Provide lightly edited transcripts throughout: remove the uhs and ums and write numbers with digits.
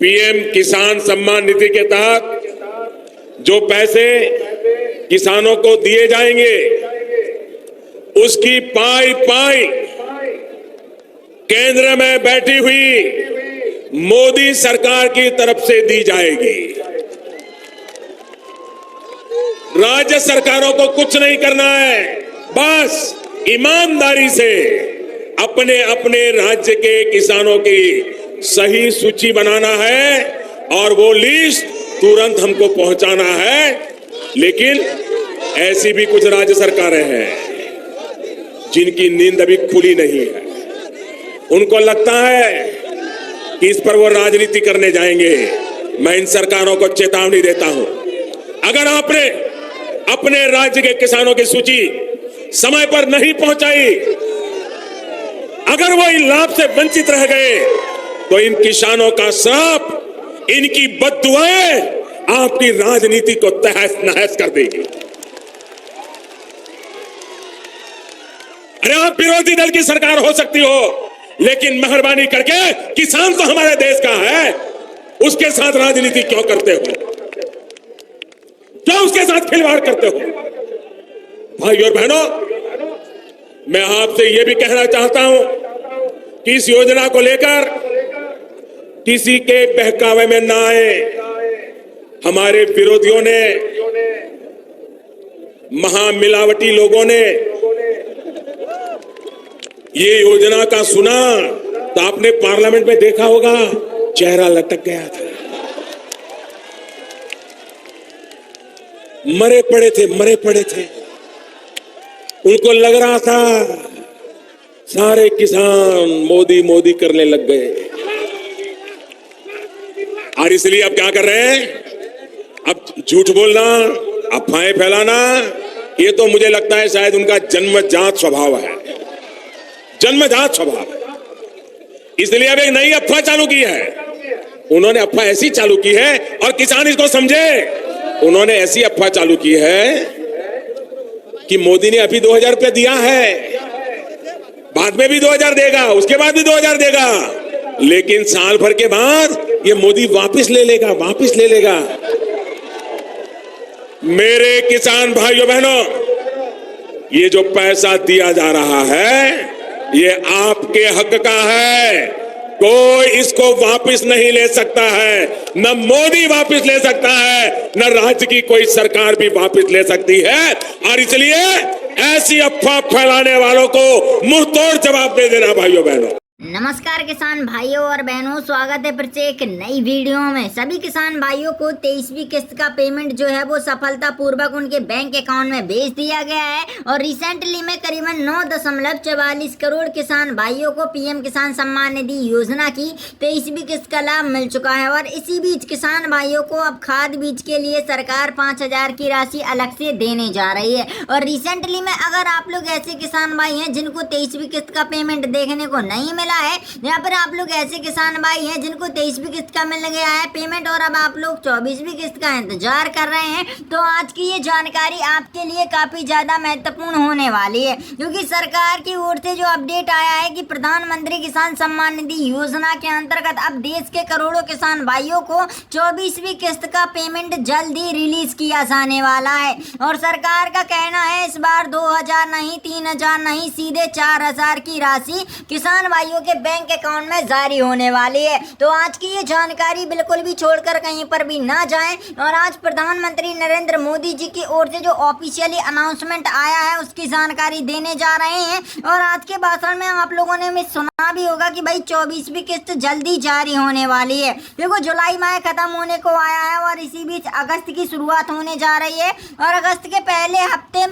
PM किसान सम्मान निधि के तहत जो पैसे किसानों को दिए जाएंगे उसकी पाई पाई केंद्र में बैठी हुई मोदी सरकार की तरफ से दी जाएगी। राज्य सरकारों को कुछ नहीं करना है, बस ईमानदारी से अपने अपने राज्य के किसानों की सही सूची बनाना है और वो लिस्ट तुरंत हमको पहुंचाना है। लेकिन ऐसी भी कुछ राज्य सरकारें हैं जिनकी नींद अभी खुली नहीं है। उनको लगता है कि इस पर वो राजनीति करने जाएंगे। मैं इन सरकारों को चेतावनी देता हूं, अगर आपने अपने राज्य के किसानों की सूची समय पर नहीं पहुंचाई, अगर वो इन लाभ से वंचित रह गए, तो इन किसानों का श्राप, इनकी बद्दुआएं आपकी राजनीति को तहस नहस कर देगी। अरे आप विरोधी दल की सरकार हो सकती हो, लेकिन मेहरबानी करके किसान तो हमारे देश का है, उसके साथ राजनीति क्यों करते हो? क्यों उसके साथ खिलवाड़ करते हो? भाई और बहनों, मैं आपसे यह भी कहना चाहता हूं कि इस योजना को लेकर किसी के बहकावे में ना आए। हमारे विरोधियों ने, महामिलावटी लोगों ने ये योजना का सुना तो आपने पार्लियामेंट में देखा होगा, चेहरा लटक गया था। मरे पड़े थे। उनको लग रहा था सारे किसान मोदी मोदी करने लग गए। और इसलिए अब क्या कर रहे हैं? अब झूठ बोलना, अफवाहें फैलाना, ये तो मुझे लगता है शायद उनका जन्मजात स्वभाव है, जन्मजात स्वभाव है। इसलिए अब एक नई अफवाह चालू की है। उन्होंने अफवाह ऐसी चालू की है, और किसान इसको समझे, उन्होंने ऐसी अफवाह चालू की है कि मोदी ने अभी 2000 रुपया दिया है, बाद में भी 2000 देगा, उसके बाद भी 2000 देगा, लेकिन साल भर के बाद ये मोदी वापस ले लेगा। मेरे किसान भाइयों बहनों, ये जो पैसा दिया जा रहा है ये आपके हक का है। कोई इसको वापस नहीं ले सकता है, न मोदी वापस ले सकता है, न राज्य की कोई सरकार भी वापस ले सकती है। और इसलिए ऐसी अफवाह फैलाने वालों को मुंह तोड़ जवाब दे देना भाइयों बहनों। नमस्कार किसान भाइयों और बहनों, स्वागत है फिर से एक नई वीडियो में। सभी किसान भाइयों को 23वीं किस्त का पेमेंट जो है वो सफलतापूर्वक उनके बैंक अकाउंट में भेज दिया गया है। और रिसेंटली में करीबन 9.44 करोड़ किसान भाइयों को पीएम किसान सम्मान निधि योजना की 23वीं किस्त का लाभ मिल चुका है। और इसी बीच किसान भाइयों को अब खाद बीज के लिए सरकार 5000 की राशि अलग से देने जा रही है। और रिसेंटली में अगर आप लोग ऐसे किसान भाई हैं जिनको 23वीं किस्त का पेमेंट देखने को नहीं मिला है, यहाँ पर आप लोग ऐसे किसान भाई हैं जिनको 23वीं किस्त का मिल गया है पेमेंट और अब आप लोग 24वीं किस्त का इंतजार कर रहे हैं, तो आज की ये जानकारी आपके लिए काफी ज्यादा महत्वपूर्ण होने वाली है। क्योंकि सरकार की ओर से जो अपडेट आया है कि प्रधानमंत्री किसान सम्मान निधि योजना के अंतर्गत अब देश के करोड़ों किसान भाइयों को 24वीं किस्त का पेमेंट जल्द ही रिलीज किया जाने वाला है। और सरकार का कहना है इस बार 2000 नहीं, 3000 नहीं, सीधे 4000 की राशि किसान भाइयों के बैंक अकाउंट में जारी होने वाली है। तो आज की ये जानकारी बिल्कुल भी छोड़कर कहीं पर भी ना जाएं। और आज प्रधानमंत्री नरेंद्र मोदी जी की ओर से जो ऑफिशियली अनाउंसमेंट आया है उसकी जानकारी देने जा रहे हैं। और आज के भाषण में आप लोगों ने सुना भी होगा कि भाई 24वीं किस्त जल्दी जारी होने वाली है। देखो जुलाई माह खत्म होने को आया है और इसी बीच अगस्त की शुरुआत होने जा रही है। और अगस्त के पहले हफ्ते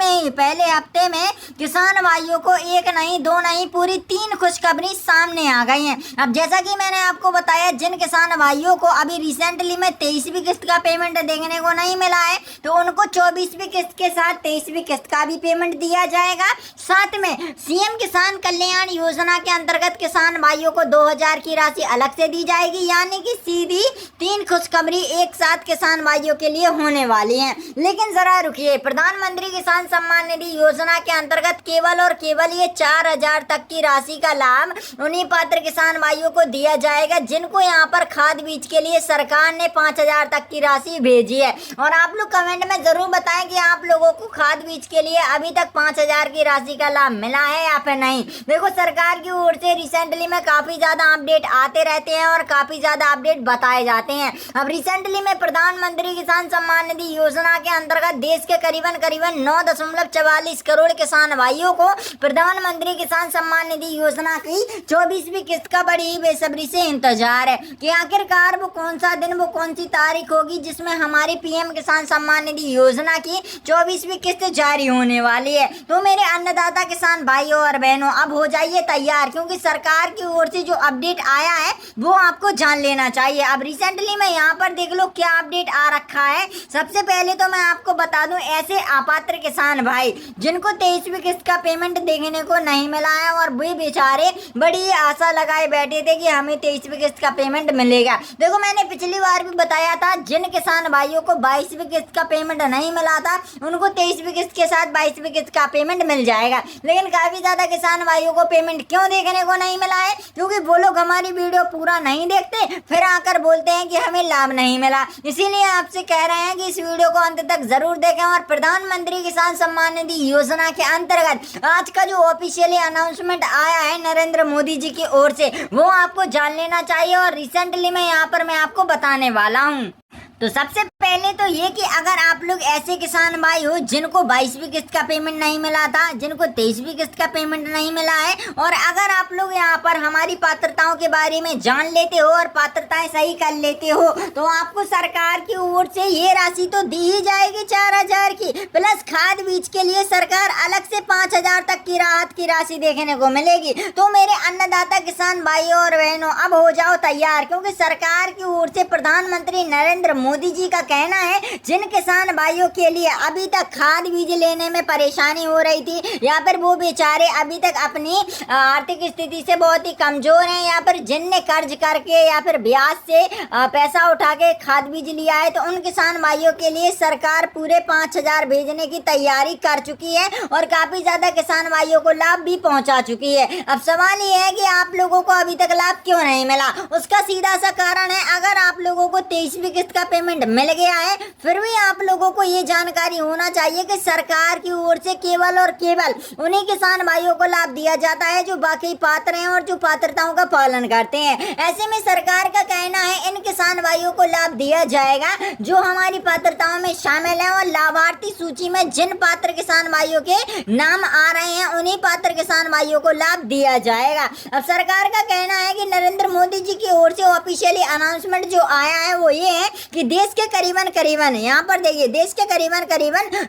में किसान भाइयों को एक नहीं, दो नहीं, पूरी 3 खुशखबरी सामने आ गई हैं। अब जैसा कि मैंने आपको बताया, जिन किसान भाइयों को अभी रिसेंटली में 23वीं किस्त का पेमेंट देखने को नहीं मिला है, तो उनको 24वीं किस्त के साथ 23वीं किस्त का भी पेमेंट दिया जाएगा। साथ में सीएम किसान कल्याण योजना के अंतर्गत किसान भाइयों को 2000 की राशि अलग से दी जाएगी, यानी कि सीधी 3 खुशखबरी एक साथ किसान भाइयों के लिए होने वाली है। लेकिन जरा रुकिए, प्रधानमंत्री किसान सम्मान निधि योजना के अंतर्गत केवल और केवल ये 4000 तक की राशि का लाभ उन्हीं पात्र किसान भाइयों को दिया जाएगा जिनको यहाँ पर खाद बीज के लिए सरकार ने 5,000 तक की राशि भेजी है। और आप लोग कमेंट में जरूर बताएं कि आप लोगों को खाद बीज के लिए अभी तक 5,000 की राशि का लाभ मिला है या फिर नहीं। देखो, सरकार की ओर से रिसेंटली में काफी ज्यादा अपडेट आते रहते हैं और काफी ज्यादा अपडेट बताए जाते हैं। अब रिसेंटली में प्रधानमंत्री किसान सम्मान निधि योजना के अंतर्गत देश के करीबन 9.44 करोड़ किसान भाइयों को प्रधानमंत्री किसान सम्मान निधि योजना की 24वीं किस्त का बड़ी ही बेसब्री से इंतजार है कि आखिरकार वो कौन सा दिन, वो कौन सी तारीख होगी जिसमें हमारी पीएम किसान सम्मान निधि योजना की 24वीं किस्त जारी होने वाली है। तो मेरे अन्नदाता किसान भाइयों और बहनों, अब हो जाइए तैयार, क्योंकि सरकार की ओर से जो अपडेट आया है वो आपको जान लेना चाहिए। अब रिसेंटली में यहाँ पर देख लो क्या अपडेट आ रखा है। सबसे पहले तो मैं आपको बता दूं, ऐसे अपात्र किसान भाई जिनको 23वीं किस्त का पेमेंट देखने को नहीं मिला है और वे बेचारे बड़ी आशा लगाए बैठे थे कि हमें 23वीं किस्त का पेमेंट मिलेगा। देखो, मैंने पिछली बार भी बताया था, जिन किसान भाइयों को 22वीं किस्त का पेमेंट नहीं मिला था उनको 23वीं किस्त के साथ 22वीं किस्त का पेमेंट मिल जाएगा। लेकिन काफी ज्यादा किसान भाइयों को पेमेंट क्यों देखने को नहीं मिला है? क्योंकि वो लोग हमारी वीडियो पूरा नहीं देखते, फिर आकर बोलते हैं कि हमें लाभ नहीं मिला। इसीलिए आपसे कह रहे हैं कि इस वीडियो को अंत तक जरूर देखें और प्रधानमंत्री किसान सम्मान निधि योजना के अंतर्गत आज का जो ऑफिशियली अनाउंसमेंट आया है नरेंद्र मोदी जी की ओर से, वो आपको जान लेना चाहिए। और रिसेंटली में यहाँ पर मैं आपको बताने वाला हूँ। तो सबसे पहले तो ये कि अगर आप लोग ऐसे किसान भाई हो जिनको 22वीं किस्त का पेमेंट नहीं मिला था, जिनको 23वीं किस्त का पेमेंट नहीं मिला है, और अगर आप लोग यहाँ पर हमारी पात्रताओं के बारे में जान लेते हो और पात्रताएं सही कर लेते हो, तो आपको सरकार की ओर से ये राशि तो दी ही जाएगी 4,000 की, प्लस खाद बीज के लिए सरकार अलग से 5,000 तक की राहत की राशि देखने को मिलेगी। तो मेरे अन्नदाता किसान भाइयों और बहनों, अब हो जाओ तैयार, क्योंकि सरकार की ओर से प्रधानमंत्री नरेंद्र मोदी जी का कहना है जिन किसान भाइयों के लिए अभी तक खाद बीज लेने में परेशानी हो रही थी या फिर वो बेचारे अभी तक अपनी आर्थिक स्थिति से बहुत ही कमजोर हैं, या फिर जिनने कर्ज करके या फिर ब्याज से पैसा उठा के खाद बीज लिया है, तो उन किसान भाइयों के लिए सरकार पूरे 5,000 भेजने की तैयारी कर चुकी है और काफी ज्यादा किसान भाइयों को लाभ भी पहुंचा चुकी है। अब सवाल ये है कि आप लोगों को अभी तक लाभ क्यों नहीं मिला? उसका सीधा सा कारण है, अगर आप लोगों को 23वीं किस्त का पेमेंट मिल गया है, फिर भी आप लोगों को ये जानकारी होना चाहिए कि सरकार की ओर से केवल और केवल उन्हीं किसान भाइयों को लाभ दिया जाता है जो बाकी पात्र हैं और जो पात्रताओं का पालन करते हैं। ऐसे में सरकार का कहना है इन किसान भाइयों को लाभ दिया जाएगा जो हमारी पात्रताओं में शामिल है, और लाभार्थी सूची में जिन पात्र किसान भाइयों के नाम आ रहे हैं उन्हीं पात्र किसान भाइयों को लाभ दिया जाएगा। अब सरकार का कहना है कि नरेंद्र मोदी जी की ओर से ऑफिशियली अनाउंसमेंट जो आया है वो ये है कि देश के करीबन यहाँ पर देखिए, देश के करीबन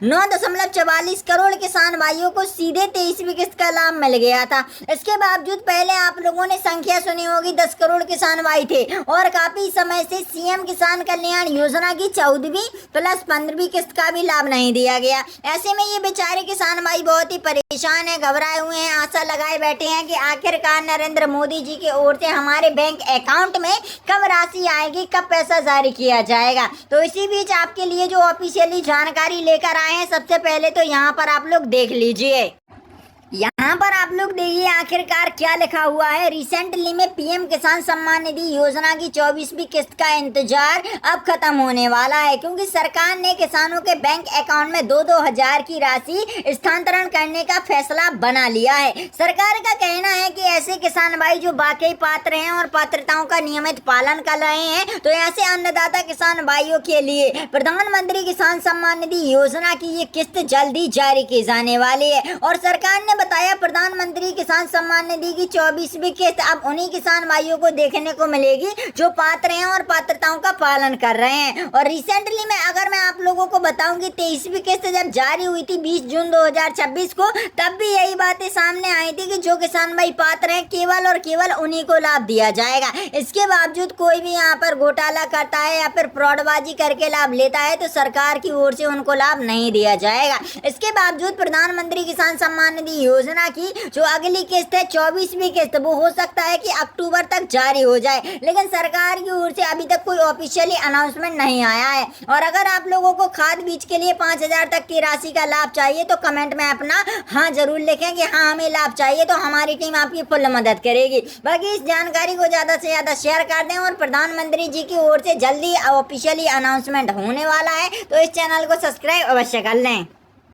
9.44 करोड़ किसान भाइयों को सीधे 23वीं किस्त का लाभ मिल गया था। इसके बावजूद पहले आप लोगों ने संख्या सुनी होगी, 10 करोड़ किसान भाई थे और काफी समय से सीएम किसान कल्याण योजना की 14वीं प्लस 15वीं किस्त का भी लाभ नहीं दिया गया। ऐसे में ये बेचारे किसान भाई बहुत ही परेशान है, घबराए हुए हैं, आशा लगाए बैठे हैं कि आखिरकार नरेंद्र मोदी जी की ओर से हमारे बैंक अकाउंट में कब राशि आएगी, कब पैसा जारी किया जाएगा। तो इसी बीच आपके लिए जो ऑफिशियली जानकारी लेकर आए हैं, सबसे पहले तो यहाँ पर आप लोग देख लीजिए। यहाँ पर आप लोग देखिए आखिरकार क्या लिखा हुआ है। रिसेंटली में पीएम किसान सम्मान निधि योजना की 24वीं किस्त का इंतजार अब खत्म होने वाला है, क्योंकि सरकार ने किसानों के बैंक अकाउंट में 2-2 हजार की राशि स्थानांतरण करने का फैसला बना लिया है। सरकार का कहना है कि ऐसे किसान भाई जो वाकई पात्र हैं और पात्रताओं का नियमित पालन कर रहे हैं, तो ऐसे अन्नदाता किसान भाइयों के लिए प्रधानमंत्री किसान सम्मान निधि योजना की ये किस्त जल्दी जारी की जाने वाली है। और सरकार ने बताया प्रधानमंत्री किसान सम्मान निधि की 24वीं किस्त अब उन्हीं किसान भाइयों को देखने को मिलेगी जो पात्र हैं और पात्रताओं का पालन कर रहे हैं। और रिसेंटली में अगर मैं आप लोगों को बताऊं कि 23वीं किस्त जब जारी हुई थी 20 जून 2026 को, तब भी यही बातें सामने आई थी कि जो किसान भाई पात्र हैं केवल और केवल उन्हीं को लाभ दिया जाएगा। इसके बावजूद कोई भी यहाँ पर घोटाला करता है या फिर फ्रॉडबाजी करके लाभ लेता है तो सरकार की ओर से उनको लाभ नहीं दिया जाएगा। इसके बावजूद प्रधानमंत्री किसान सम्मान निधि योजना हालांकि जो अगली किस्त है 24वीं किस्त वो हो सकता है कि अक्टूबर तक जारी हो जाए, लेकिन सरकार की ओर से अभी तक कोई ऑफिशियली अनाउंसमेंट नहीं आया है। और अगर आप लोगों को खाद बीज के लिए 5,000 तक की राशि का लाभ चाहिए तो कमेंट में अपना हाँ जरूर लिखें कि हाँ हमें लाभ चाहिए, तो हमारी टीम आपकी फुल मदद करेगी। बाकी इस जानकारी को ज्यादा से ज्यादा शेयर कर दें और प्रधानमंत्री जी की ओर से जल्दी ऑफिशियली अनाउंसमेंट होने वाला है, तो इस चैनल को सब्सक्राइब अवश्य कर लें।